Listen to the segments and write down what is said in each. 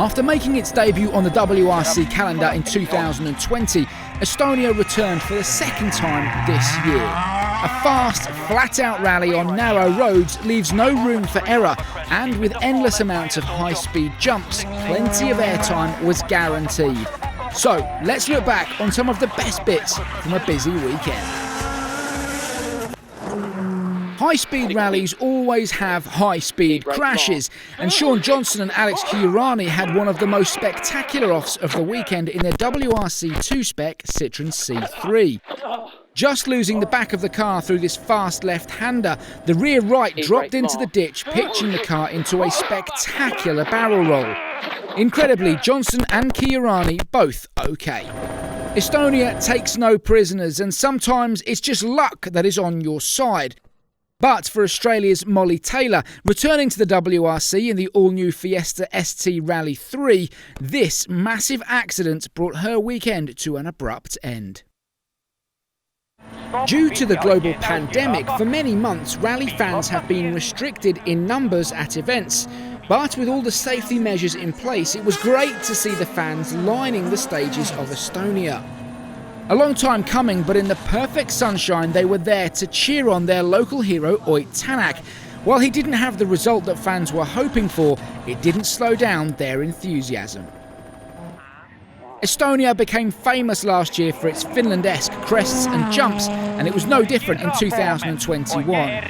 After making its debut on the WRC calendar in 2020, Estonia returned for the second time this year. A fast, flat-out rally on narrow roads leaves no room for error, and with endless amounts of high-speed jumps, plenty of airtime was guaranteed. So, let's look back on some of the best bits from a busy weekend. High-speed rallies always have high-speed crashes, and Sean Johnson and Alex Chiurani had one of the most spectacular offs of the weekend in their WRC 2-spec Citroen C3. Just losing the back of the car through this fast left-hander, the rear right dropped into the ditch, pitching the car into a spectacular barrel roll. Incredibly, Johnson and Chiurani both okay. Estonia takes no prisoners, and sometimes it's just luck that is on your side. But for Australia's Molly Taylor, returning to the WRC in the all-new Fiesta ST Rally 3, this massive accident brought her weekend to an abrupt end. Due to the global pandemic, for many months rally fans have been restricted in numbers at events. But with all the safety measures in place, it was great to see the fans lining the stages of Estonia. A long time coming, but in the perfect sunshine, they were there to cheer on their local hero Ott Tänak. While he didn't have the result that fans were hoping for, it didn't slow down their enthusiasm. Estonia became famous last year for its Finland-esque crests and jumps, and it was no different in 2021.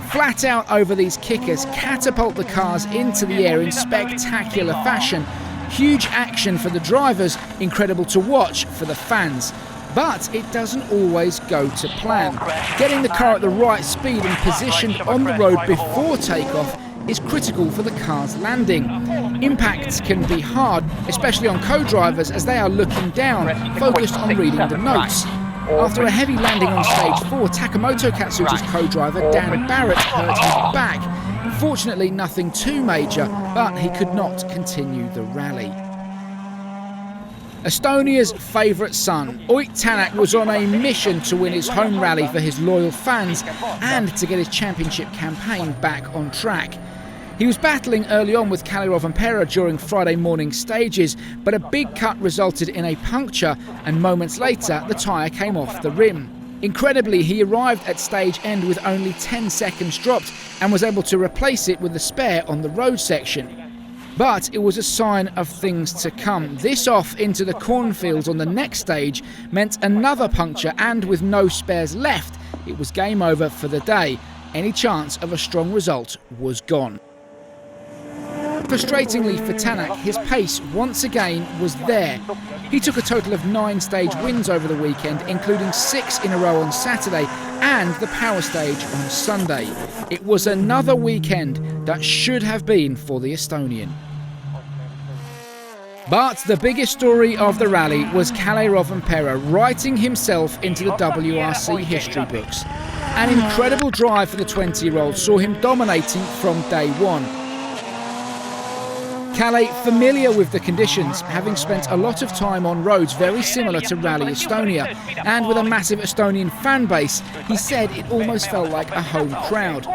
Flat out over these kickers, catapult the cars into the air in spectacular fashion. Huge action for the drivers, incredible to watch for the fans. But it doesn't always go to plan. Getting the car at the right speed and positioned on the road before takeoff is critical for the car's landing. Impacts can be hard, especially on co-drivers as they are looking down, focused on reading the notes. After a heavy landing on stage 4, Takamoto Katsuta's co-driver Dan Barrett hurt his back. Fortunately, nothing too major, but he could not continue the rally. Estonia's favourite son, Ott Tänak, was on a mission to win his home rally for his loyal fans and to get his championship campaign back on track. He was battling early on with Kalle Rovanperä during Friday morning stages, but a big cut resulted in a puncture, and moments later the tyre came off the rim. Incredibly, he arrived at stage end with only 10 seconds dropped and was able to replace it with a spare on the road section. But it was a sign of things to come. This off into the cornfields on the next stage meant another puncture, and with no spares left, it was game over for the day. Any chance of a strong result was gone. Frustratingly for Tänak, his pace once again was there. He took a total of 9 stage wins over the weekend, including 6 in a row on Saturday and the power stage on Sunday. It was another weekend that should have been for the Estonian. But the biggest story of the rally was Kalle Rovanperä writing himself into the WRC history books. An incredible drive for the 20-year-old saw him dominating from day one. Kalle, familiar with the conditions, having spent a lot of time on roads very similar to Rally Estonia, and with a massive Estonian fan base, he said it almost felt like a home crowd.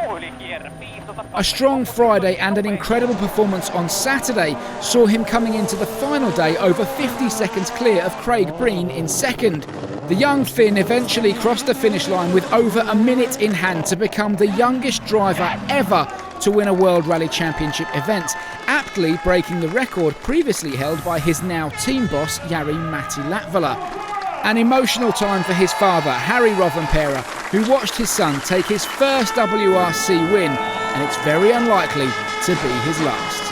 A strong Friday and an incredible performance on Saturday saw him coming into the final day over 50 seconds clear of Craig Breen in second. The young Finn eventually crossed the finish line with over a minute in hand to become the youngest driver ever to win a World Rally Championship event, aptly breaking the record previously held by his now team boss Jari-Matti Latvala. An emotional time for his father, Harry Rovanperä, who watched his son take his first WRC win, and it's very unlikely to be his last.